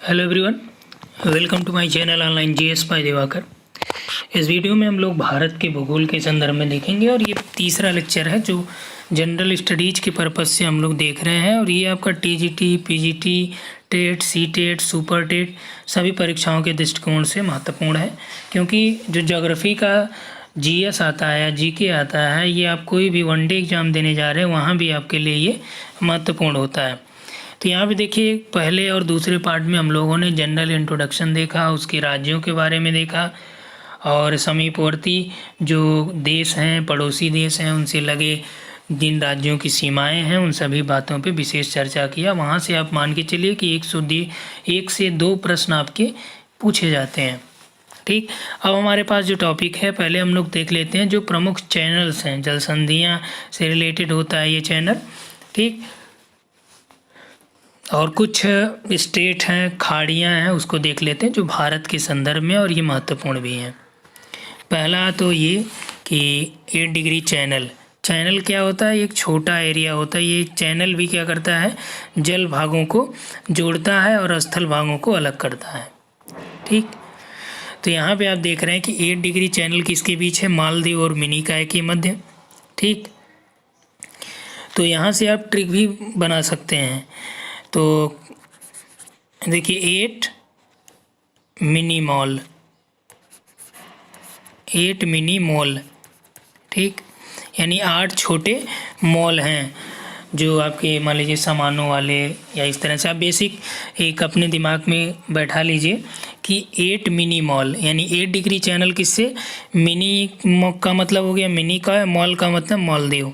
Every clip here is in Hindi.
Hello everyone, welcome to my channel online GS by Diwakar. इस वीडियो में हम लोग भारत के भूगोल के संदर्भ में देखेंगे और ये तीसरा लेक्चर है जो जनरल स्टडीज़ के पर्पज़ से हम लोग देख रहे हैं। और ये आपका TGT, PGT, TET, CTET, super TET सभी परीक्षाओं के दृष्टिकोण से महत्वपूर्ण है, क्योंकि जो ज्योग्राफी का जीएस आता है या जीके आता है, ये आप कोई भी वनडे एग्ज़ाम देने जा रहे हैं वहाँ भी आपके लिए ये महत्वपूर्ण होता है। तो यहाँ पे देखिए, पहले और दूसरे पार्ट में हम लोगों ने जनरल इंट्रोडक्शन देखा, उसके राज्यों के बारे में देखा और समीपवर्ती जो देश हैं, पड़ोसी देश हैं, उनसे लगे जिन राज्यों की सीमाएं हैं उन सभी बातों पे विशेष चर्चा किया। वहाँ से आप मान के चलिए कि 1 से 2 प्रश्न आपके पूछे जाते हैं। ठीक, अब हमारे पास जो टॉपिक है पहले हम लोग देख लेते हैं जो प्रमुख चैनल्स हैं, जल संधियाँ से रिलेटेड होता है ये चैनल। ठीक, और कुछ स्टेट हैं, खाड़ियाँ हैं, उसको देख लेते हैं जो भारत के संदर्भ में और ये महत्वपूर्ण भी हैं। पहला तो ये कि 8 डिग्री चैनल क्या होता है? एक छोटा एरिया होता है। ये चैनल भी क्या करता है? जल भागों को जोड़ता है और स्थल भागों को अलग करता है। ठीक, तो यहाँ पे आप देख रहे हैं कि 8 डिग्री चैनल किसके बीच है? मालदीव और मिनिकॉय के मध्य। ठीक, तो यहाँ से आप ट्रिक भी बना सकते हैं। तो देखिए 8 मिनी मॉल, ठीक, यानी 8 छोटे मॉल हैं जो आपके मान लीजिए सामानों वाले, या इस तरह से आप बेसिक एक अपने दिमाग में बैठा लीजिए कि 8 मिनी मॉल, यानी 8 डिग्री चैनल किससे? मिनी का मतलब हो गया मिनी का, मॉल का मतलब मालदीव।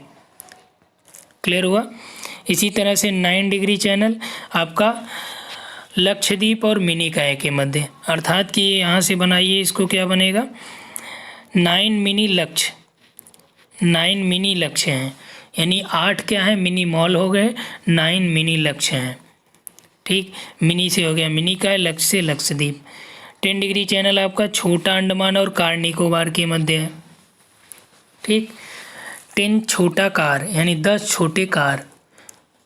क्लियर हुआ? इसी तरह से 9 डिग्री चैनल आपका लक्षद्वीप और मिनिकॉय के मध्य, अर्थात कि यहाँ से बनाइए, इसको क्या बनेगा? 9 मिनी लक्ष्य हैं, यानी 8 क्या है? मिनी मॉल हो गए, 9 मिनी लक्ष्य हैं। ठीक, मिनी से हो गया मिनिकॉय, लक्ष्य से लक्षद्वीप। 10 डिग्री चैनल आपका छोटा अंडमान और कार निकोबार के मध्य है। ठीक, 10 छोटा कार यानी 10 छोटे कार,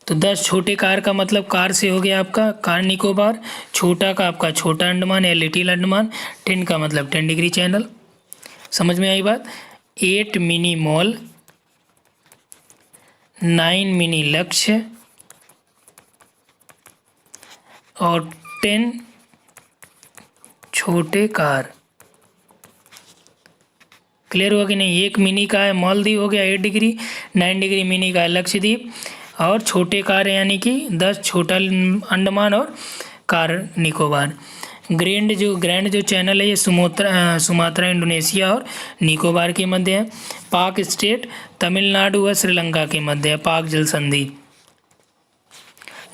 तो 10 छोटे कार का मतलब कार से हो गया आपका कार निकोबार, छोटा का आपका छोटा अंडमान या लिटिल अंडमान, 10 का मतलब 10 डिग्री चैनल। समझ में आई बात? 8 मिनी मॉल, 9 मिनी लक्ष्य और 10 छोटे कार। क्लियर हुआ कि नहीं? एक मिनी का है मालदीव हो गया 8 डिग्री, 9 डिग्री मिनी का है लक्षद्वीप, और छोटे कार यानी कि 10 छोटा अंडमान और कार निकोबार। ग्रैंड जो चैनल है ये सुमात्रा इंडोनेशिया और निकोबार के मध्य है। पाक स्टेट तमिलनाडु व श्रीलंका के मध्य है, पाक जल संधि।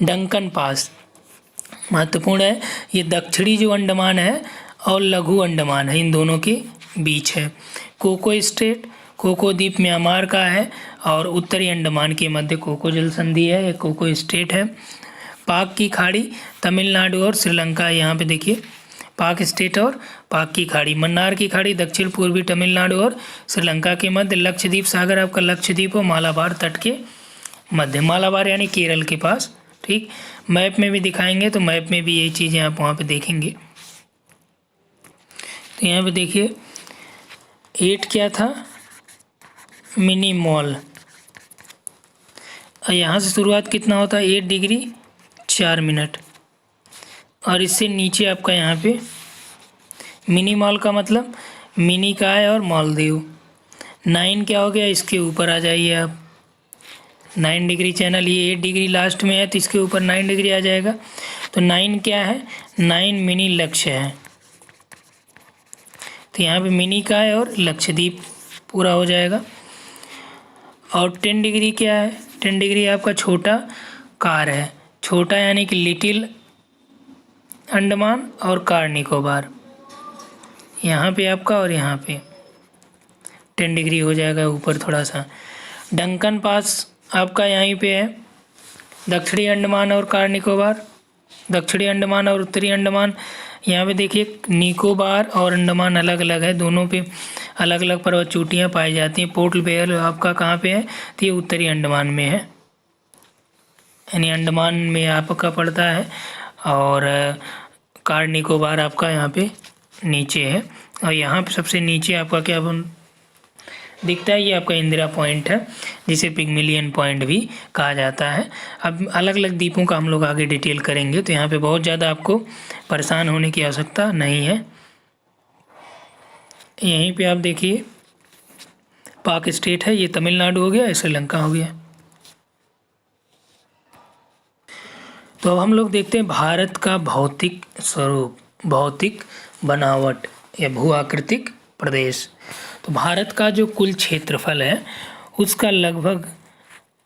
डंकन पास महत्वपूर्ण है, ये दक्षिणी जो अंडमान है और लघु अंडमान है, इन दोनों के बीच है। कोको स्टेट, कोको द्वीप म्यांमार का है और उत्तरी अंडमान के मध्य कोको जल संधि है, एक कोको स्टेट है। पाक की खाड़ी तमिलनाडु और श्रीलंका, यहाँ पे देखिए पाक स्टेट और पाक की खाड़ी। मन्नार की खाड़ी दक्षिण पूर्वी तमिलनाडु और श्रीलंका के मध्य। लक्षद्वीप सागर आपका लक्षद्वीप और मालाबार तट के मध्य, मालाबार यानी केरल के पास। ठीक, मैप में भी दिखाएंगे तो मैप में भी यही चीज़ें आप वहाँ पे देखेंगे। तो यहाँ पे देखिए 8 क्या था? Mini mall. और यहाँ से शुरुआत कितना होता है? 8 डिग्री 4 मिनट, और इससे नीचे आपका यहाँ पे मिनी मॉल का मतलब मिनिकॉय और मालदीव। 9 क्या हो गया? इसके ऊपर आ जाइए आप, 9 डिग्री चैनल, ये 8 डिग्री लास्ट में है तो इसके ऊपर 9 डिग्री आ जाएगा। तो 9 क्या है? 9 मिनी लक्ष्य है, तो यहाँ पे मिनिकॉय और लक्षद्वीप पूरा हो जाएगा। और 10 डिग्री क्या है? 10 डिग्री आपका छोटा कार है, छोटा यानी कि लिटिल अंडमान और कार निकोबार, यहाँ पे आपका और यहाँ पे 10 डिग्री हो जाएगा ऊपर थोड़ा सा। डंकन पास आपका यहीं पे है, दक्षिणी अंडमान और कार निकोबार, दक्षिणी अंडमान और उत्तरी अंडमान। यहाँ पे देखिए निकोबार और अंडमान अलग अलग है, दोनों पे अलग अलग पर्वत चोटियाँ पाई जाती हैं। पोर्ट ब्लेयर आपका कहाँ पे है? तो ये उत्तरी अंडमान में है, यानी अंडमान में आपका पड़ता है। और कार निकोबार आपका यहाँ पे नीचे है, और यहाँ पे सबसे नीचे आपका क्या दिखता है, ये आपका इंदिरा पॉइंट है, जिसे पिग्मिलियन पॉइंट भी कहा जाता है। अब अलग अलग द्वीपों का हम लोग आगे डिटेल करेंगे, तो यहाँ पे बहुत ज़्यादा आपको परेशान होने की आवश्यकता नहीं है। यहीं पे आप देखिए पाक स्टेट है, ये तमिलनाडु हो गया, श्रीलंका हो गया। तो अब हम लोग देखते हैं भारत का भौतिक स्वरूप, भौतिक बनावट या भू आकृतिक प्रदेश। तो भारत का जो कुल क्षेत्रफल है उसका लगभग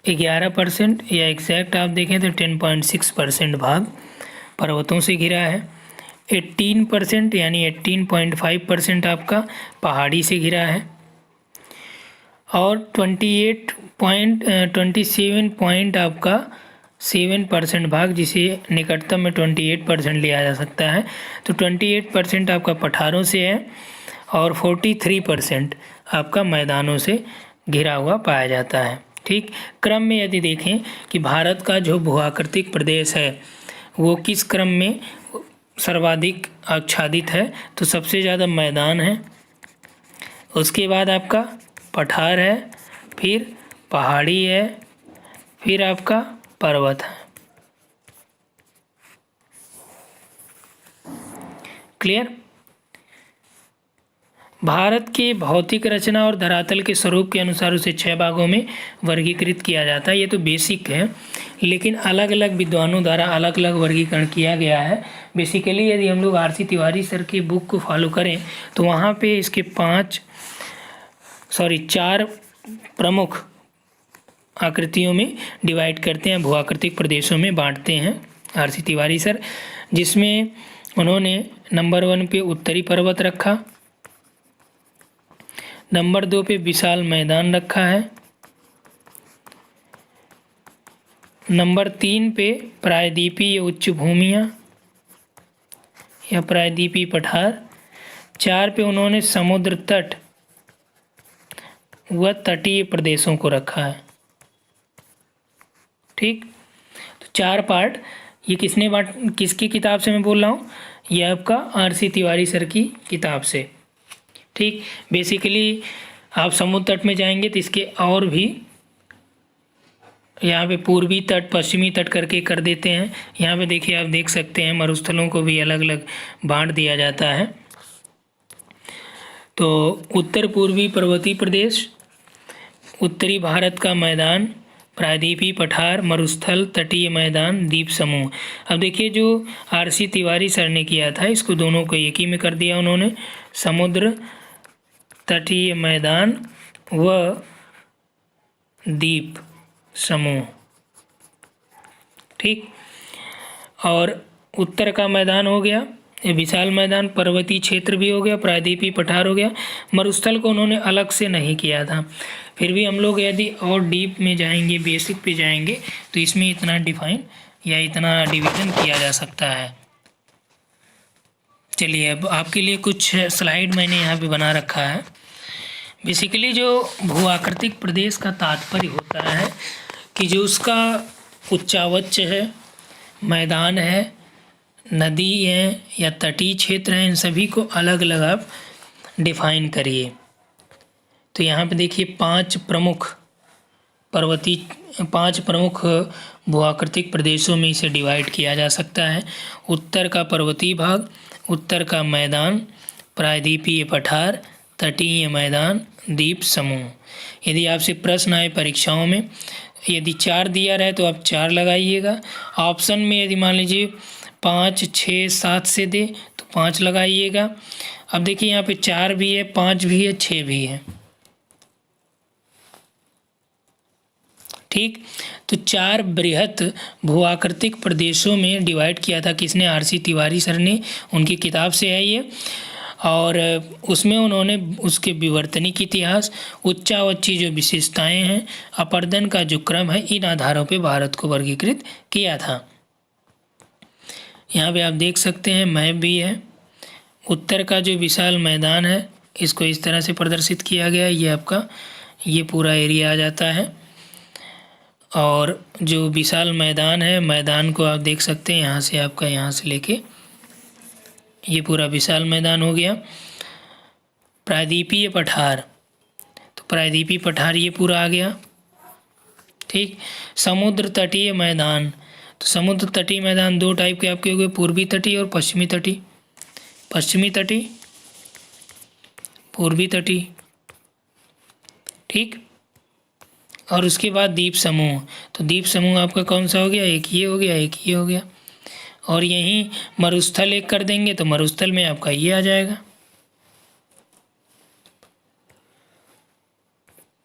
11% या एग्जैक्ट आप देखें तो 10.6% भाग पर्वतों से घिरा है। 18% यानी 18.5% आपका पहाड़ी से घिरा है, और 27 आपका 7% भाग, जिसे निकटतम में 28% लिया जा सकता है, तो 28% आपका पठारों से है, और 43% आपका मैदानों से घिरा हुआ पाया जाता है। ठीक, क्रम में यदि देखें कि भारत का जो भूआकृतिक प्रदेश है वो किस क्रम में सर्वाधिक आच्छादित है, तो सबसे ज़्यादा मैदान है, उसके बाद आपका पठार है, फिर पहाड़ी है, फिर आपका पर्वत है। क्लियर। भारत के भौतिक रचना और धरातल के स्वरूप के अनुसार उसे 6 भागों में वर्गीकृत किया जाता है। ये तो बेसिक है, लेकिन अलग अलग विद्वानों द्वारा अलग अलग वर्गीकरण किया गया है। बेसिकली यदि हम लोग आर.सी. तिवारी सर की बुक को फॉलो करें तो वहाँ पे इसके 4 प्रमुख आकृतियों में डिवाइड करते हैं, भूआकृतिक प्रदेशों में बांटते हैं आर.सी. तिवारी सर, जिसमें उन्होंने नंबर 1 पे उत्तरी पर्वत रखा, नंबर 2 पे विशाल मैदान रखा है, नंबर 3 पे प्रायद्वीपीय उच्च भूमियाँ या प्रायद्वीपीय पठार, 4 पे उन्होंने समुद्र तट व तटीय प्रदेशों को रखा है। ठीक, तो 4 पार्ट। ये किसकी किताब से मैं बोल रहा हूँ, ये आपका आर.सी. तिवारी सर की किताब से। ठीक, बेसिकली आप समुद्र तट में जाएंगे तो इसके और भी यहाँ पे पूर्वी तट पश्चिमी तट करके कर देते हैं। यहाँ पे देखिए, आप देख सकते हैं मरुस्थलों को भी अलग अलग बांट दिया जाता है। तो उत्तर पूर्वी पर्वतीय प्रदेश, उत्तरी भारत का मैदान, प्रायद्वीपीय पठार, मरुस्थल, तटीय मैदान, द्वीप समूह। अब देखिए, जो आर.सी. तिवारी सर ने किया था इसको दोनों को एक ही में कर दिया उन्होंने, समुद्र, तटीय मैदान व द्वीप समूह। ठीक, और उत्तर का मैदान हो गया, विशाल मैदान, पर्वतीय क्षेत्र भी हो गया, प्रायद्वीपीय पठार हो गया। मरुस्थल को उन्होंने अलग से नहीं किया था। फिर भी हम लोग यदि और डीप में जाएंगे, बेसिक पे जाएंगे, तो इसमें इतना डिफाइन या इतना डिवीजन किया जा सकता है। चलिए, अब आपके लिए कुछ स्लाइड मैंने यहाँ पे बना रखा है। बेसिकली जो भूआकृतिक प्रदेश का तात्पर्य होता है कि जो उसका उच्चावच है, मैदान है, नदी है या तटीय क्षेत्र है, इन सभी को अलग अलग आप डिफाइन करिए। तो यहाँ पे देखिए 5 प्रमुख भूआकृतिक प्रदेशों में इसे डिवाइड किया जा सकता है। उत्तर का पर्वतीय भाग, उत्तर का मैदान, प्रायद्वीपीय पठार, तटीय मैदान, द्वीप समूह। यदि आपसे प्रश्न आए परीक्षाओं में, यदि 4 दिया रहे तो आप 4 लगाइएगा। ऑप्शन में यदि मान लीजिए 5, 6, 7 से दे तो 5 लगाइएगा। अब देखिए, यहाँ पे 4 भी है, 5 भी है, 6 भी है। ठीक, तो 4 बृहत भूआकृतिक प्रदेशों में डिवाइड किया था किसने, आर.सी. तिवारी सर ने, उनकी किताब से है ये। और उसमें उन्होंने उसके विवर्तनिक इतिहास, उच्चावची जो विशेषताएं हैं, अपर्दन का जो क्रम है, इन आधारों पे भारत को वर्गीकृत किया था। यहाँ पे आप देख सकते हैं मैप भी है। उत्तर का जो विशाल मैदान है इसको इस तरह से प्रदर्शित किया गया है, ये आपका ये पूरा एरिया आ जाता है। और जो विशाल मैदान है, मैदान को आप देख सकते हैं यहाँ से, आपका यहाँ से लेके ये पूरा विशाल मैदान हो गया। प्रायद्वीपीय पठार, तो प्रायद्वीपीय पठार ये पूरा आ गया। ठीक। समुद्र तटीय मैदान, तो समुद्र तटीय मैदान दो टाइप के आपके हो गए, पूर्वी तटीय और पश्चिमी तटीय। पश्चिमी तटीय, पूर्वी तटीय। ठीक। और उसके बाद द्वीप समूह, तो द्वीप समूह आपका कौन सा हो गया, एक ये हो गया, एक ये हो गया। और यहीं मरुस्थल एक कर देंगे तो मरुस्थल में आपका ये आ जाएगा।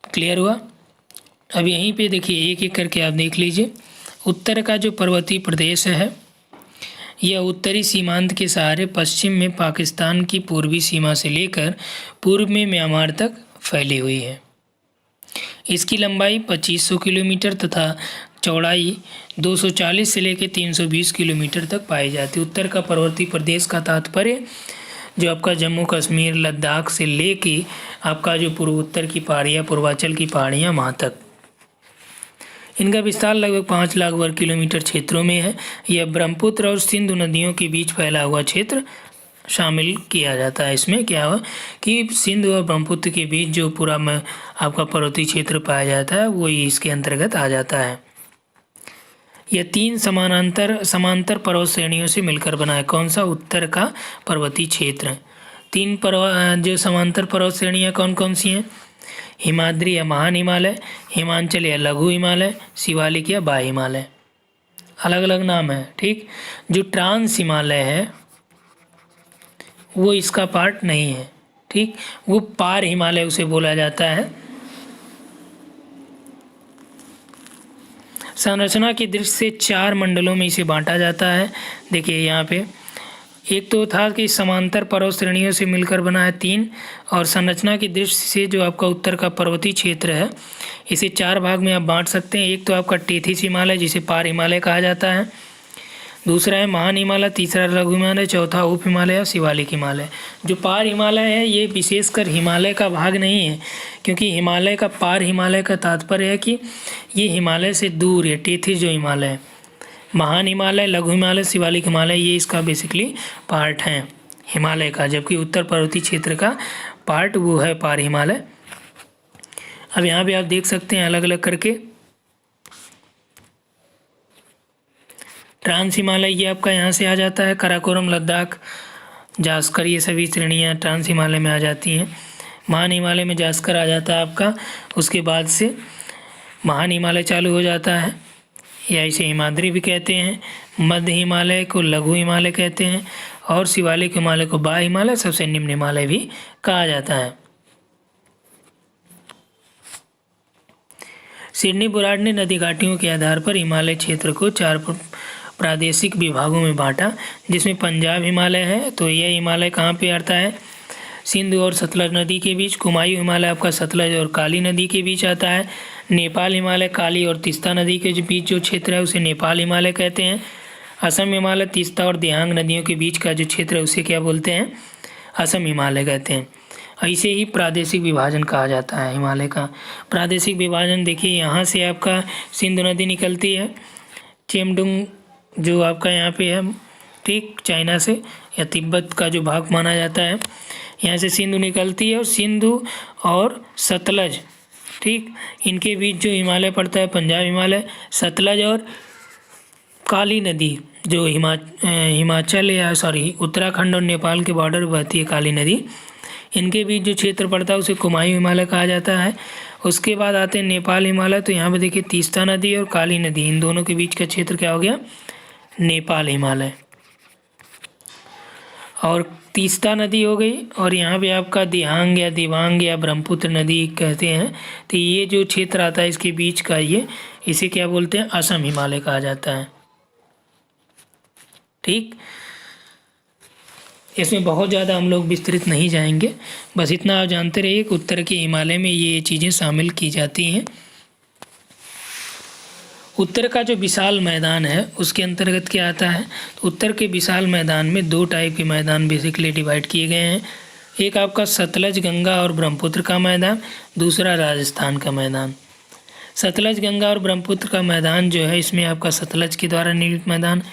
क्लियर हुआ। अब यहीं पे देखिए एक एक करके आप देख लीजिए। उत्तर का जो पर्वतीय प्रदेश है यह उत्तरी सीमांत के सहारे पश्चिम में पाकिस्तान की पूर्वी सीमा से लेकर पूर्व में म्यांमार तक फैली हुई है। इसकी लंबाई 2500 किलोमीटर तथा चौड़ाई 240 से लेकर 320 किलोमीटर तक पाई जाती है। उत्तर का पर्वतीय प्रदेश का तात्पर्य जो आपका जम्मू कश्मीर लद्दाख से लेके आपका जो पूर्वोत्तर की पहाड़ियाँ, पूर्वांचल की पहाड़ियाँ वहाँ तक, इनका विस्तार लगभग 5 लाख वर्ग किलोमीटर क्षेत्रों में है। यह ब्रह्मपुत्र और सिंधु नदियों के बीच फैला हुआ क्षेत्र शामिल किया जाता है। इसमें क्या हुआ कि सिंधु और ब्रह्मपुत्र के बीच जो पूरा में आपका पर्वतीय क्षेत्र पाया जाता है वो इसके अंतर्गत आ जाता है। यह 3 समांतर पर्वत श्रेणियों से मिलकर बना है। कौन सा, उत्तर का पर्वतीय क्षेत्र। 3 जो समांतर पर्वत श्रेणियाँ कौन कौन सी हैं, हिमाद्री या महान हिमालय, हिमांचल या लघु हिमालय, शिवालिक या बाह्य हिमालय, अलग अलग नाम है। ठीक। जो ट्रांस हिमालय है वो इसका पार्ट नहीं है। ठीक। वो पार हिमालय उसे बोला जाता है। संरचना की दृष्टि से 4 मंडलों में इसे बांटा जाता है। देखिए यहाँ पे एक तो था कि समांतर पर्वत श्रेणियों से मिलकर बना है 3, और संरचना की दृष्टि से जो आपका उत्तर का पर्वतीय क्षेत्र है इसे 4 भाग में आप बांट सकते हैं। एक तो आपका टेथिस हिमालय जिसे पार हिमालय कहा जाता है, दूसरा है महान हिमालय, तीसरा लघु हिमालय, चौथा उप हिमालय या शिवालिक हिमालय। जो पार हिमालय है ये विशेषकर हिमालय का भाग नहीं है, क्योंकि हिमालय का पार हिमालय का तात्पर्य है कि ये हिमालय से दूर है। टेथिस जो हिमालय है, महान हिमालय, लघु हिमालय, शिवालिक हिमालय, ये इसका बेसिकली पार्ट है हिमालय का, जबकि उत्तर पर्वतीय क्षेत्र का पार्ट वो है पार हिमालय। अब यहाँ पे आप देख सकते हैं अलग अलग करके। ट्रांस हिमालय ये आपका यहाँ से आ जाता है, काराकोरम, लद्दाख, जास्कर, ये सभी श्रेणियाँ ट्रांस हिमालय में आ जाती हैं। महान हिमालय में जास्कर आ जाता है आपका, उसके बाद से महान हिमालय चालू हो जाता है, या इसे हिमाद्री भी कहते हैं। मध्य हिमालय को लघु हिमालय कहते हैं, और शिवालिक हिमालय को बाह्य हिमालय, सबसे निम्न हिमालय भी कहा जाता है। सिडनी बुराड़ ने नदी घाटियों के आधार पर हिमालय क्षेत्र को 4 प्रादेशिक विभागों में बांटा, जिसमें पंजाब हिमालय है, तो यह हिमालय कहाँ पे आता है, सिंधु और सतलज नदी के बीच। कुमायूं हिमालय आपका सतलज और काली नदी के बीच आता है। नेपाल हिमालय काली और तीस्ता नदी के बीच जो क्षेत्र है उसे नेपाल हिमालय कहते हैं। असम हिमालय तीस्ता और दिहांग नदियों के बीच का जो क्षेत्र है उसे क्या बोलते हैं, असम हिमालय कहते हैं। ऐसे ही प्रादेशिक विभाजन कहा जाता है हिमालय का। प्रादेशिक विभाजन देखिए, यहाँ से आपका सिंधु नदी निकलती है, चेमडुंग जो आपका यहाँ पे है, ठीक, चाइना से या तिब्बत का जो भाग माना जाता है, यहाँ से सिंधु निकलती है, और सिंधु और सतलज, ठीक, इनके बीच जो हिमालय पड़ता है पंजाब हिमालय। सतलज और काली नदी जो हिमाचल या उत्तराखंड और नेपाल के बॉर्डर पर बहती है काली नदी, इनके बीच जो क्षेत्र पड़ता है उसे कुमायूं हिमालय कहा जाता है। उसके बाद आते हैं नेपाल हिमालय, तो यहाँ पे देखिए तीस्ता नदी और काली नदी, इन दोनों के बीच का क्षेत्र क्या हो गया, नेपाल हिमालय। और तीस्ता नदी हो गई, और यहाँ पे आपका दिहांग या दिबांग या ब्रह्मपुत्र नदी कहते हैं, तो ये जो क्षेत्र आता है इसके बीच का ये, इसे क्या बोलते हैं, असम हिमालय कहा जाता है। ठीक, इसमें बहुत ज़्यादा हम लोग विस्तृत नहीं जाएंगे, बस इतना आप जानते रहिए कि उत्तर के हिमालय में ये चीज़ें शामिल की जाती हैं। उत्तर का जो विशाल मैदान है उसके अंतर्गत क्या आता है, तो उत्तर के विशाल मैदान में 2 टाइप के मैदान बेसिकली डिवाइड किए गए हैं। एक आपका सतलज गंगा और ब्रह्मपुत्र का मैदान, दूसरा राजस्थान का मैदान। सतलज गंगा और ब्रह्मपुत्र का मैदान जो है, इसमें आपका सतलज के द्वारा निर्मित मैदान,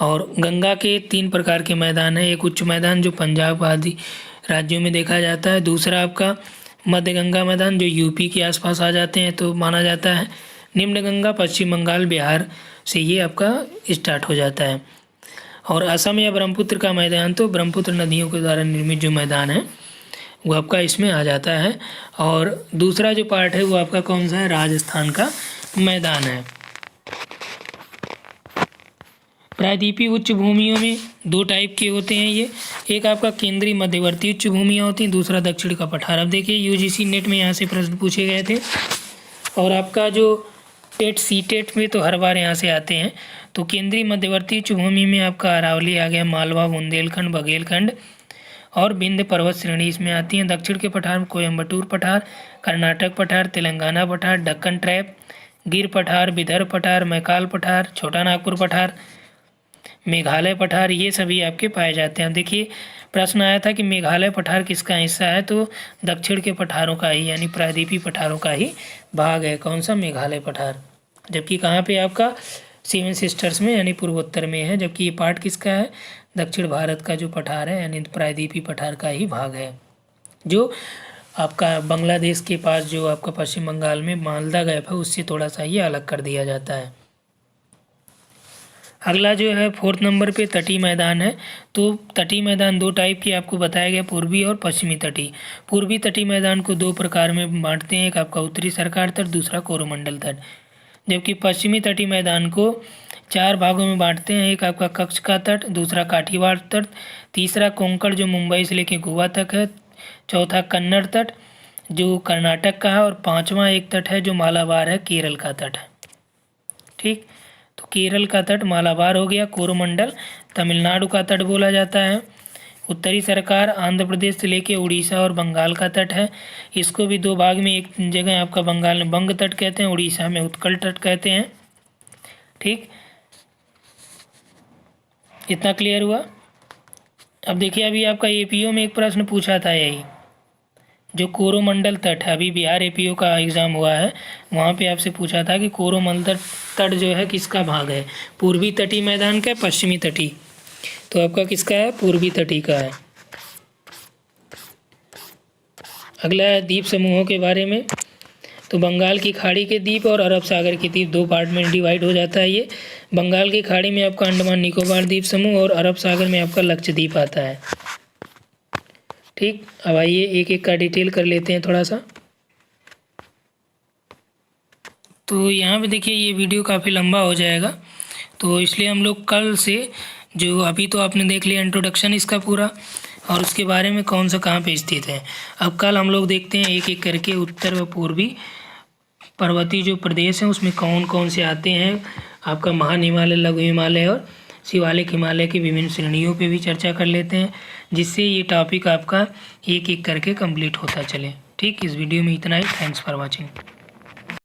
और गंगा के 3 प्रकार के मैदान हैं। एक उच्च मैदान जो पंजाब आदि राज्यों में देखा जाता है, दूसरा आपका मध्य गंगा मैदान जो यूपी के आसपास आ जाते हैं तो माना जाता है, निम्न गंगा पश्चिम बंगाल बिहार से ये आपका स्टार्ट हो जाता है, और असम या ब्रह्मपुत्र का मैदान तो ब्रह्मपुत्र नदियों के द्वारा निर्मित जो मैदान है वो आपका इसमें आ जाता है। और दूसरा जो पार्ट है वो आपका कौन सा है, राजस्थान का मैदान है। प्रायद्वीपीय उच्च भूमियों में 2 टाइप के होते हैं ये, एक आपका केंद्रीय मध्यवर्ती उच्च भूमियाँ होती हैं, दूसरा दक्षिण का पठार। अब देखिए यूजीसी नेट में यहाँ से प्रश्न पूछे गए थे, और आपका जो टेट सी टेट में तो हर बार यहाँ से आते हैं। तो केंद्रीय मध्यवर्ती उच्च भूमि में आपका अरावली आ गया, मालवा, बुंदेलखंड, बघेलखंड और विंध्य पर्वत श्रेणी इसमें आती हैं। दक्षिण के पठार में कोयम्बटूर पठार, कर्नाटक पठार, तेलंगाना पठार, दक्कन ट्रैप, गिर पठार, विदर्भ पठार, मैकाल पठार, छोटा नागपुर पठार, मेघालय पठार, ये सभी आपके पाए जाते हैं। देखिए प्रश्न आया था कि मेघालय पठार किसका हिस्सा है, तो दक्षिण के पठारों का ही यानी प्रायद्वीपीय पठारों का ही भाग है। कौन सा, मेघालय पठार। जबकि कहाँ पे आपका सेवन सिस्टर्स में यानी पूर्वोत्तर में है, जबकि ये पार्ट किसका है, दक्षिण भारत का जो पठार है यानी प्रायद्वीपीय पठार का ही भाग है, जो आपका बांग्लादेश के पास जो आपका पश्चिम बंगाल में मालदा गैप है उससे थोड़ा सा ये अलग कर दिया जाता है। अगला जो है 4th नंबर पे तटीय मैदान है। तो तटीय मैदान 2 टाइप के आपको बताया गया, पूर्वी और पश्चिमी तटीय। पूर्वी तटीय मैदान को 2 प्रकार में बांटते हैं, एक आपका उत्तरी सरकार तट, दूसरा कोरोमंडल तट। जबकि पश्चिमी तटीय मैदान को 4 भागों में बांटते हैं, एक आपका कच्छ का तट, दूसरा काठीवाड़ तट, तीसरा कोंकण जो मुंबई से लेकर गोवा तक है, चौथा कन्नड़ तट जो कर्नाटक का है, और 5वां एक तट है जो मालाबार है, केरल का तट है। ठीक, तो केरल का तट मालाबार हो गया। कोरोमंडल तमिलनाडु का तट बोला जाता है। उत्तरी सरकार आंध्र प्रदेश से लेके उड़ीसा और बंगाल का तट है। इसको भी 2 भाग में, एक जगह आपका बंगाल में बंग तट कहते हैं, उड़ीसा में उत्कल तट कहते हैं। ठीक, इतना क्लियर हुआ। अब देखिए अभी आपका एपीओ में एक प्रश्न पूछा था यही, जो कोरोमंडल तट है, अभी बिहार एपीओ का एग्ज़ाम हुआ है, वहाँ पे आपसे पूछा था कि कोरोमंडल तट जो है किसका भाग है, पूर्वी तटीय मैदान का, पश्चिमी तटीय। तो आपका किसका है, पूर्वी तटीय का है। अगला है द्वीप समूहों के बारे में। तो बंगाल की खाड़ी के द्वीप और अरब सागर के द्वीप 2 पार्ट में डिवाइड हो जाता है ये। बंगाल की खाड़ी में आपका अंडमान निकोबार द्वीप समूह और अरब सागर में आपका लक्षद्वीप आता है। ठीक, अब आइए एक एक का डिटेल कर लेते हैं थोड़ा सा। तो यहाँ पे देखिए ये वीडियो काफ़ी लंबा हो जाएगा, तो इसलिए हम लोग कल से, जो अभी तो आपने देख लिया इंट्रोडक्शन इसका पूरा और उसके बारे में कौन सा कहाँ पे स्थित है, अब कल हम लोग देखते हैं एक एक करके उत्तर व पूर्वी पर्वतीय जो प्रदेश हैं उसमें कौन कौन से आते हैं। आपका महान हिमालय, लघु हिमालय और शिवालिक हिमालय की विभिन्न श्रेणियों पे भी चर्चा कर लेते हैं, जिससे ये टॉपिक आपका एक एक करके कंप्लीट होता चले। ठीक, इस वीडियो में इतना ही। Thanks for watching.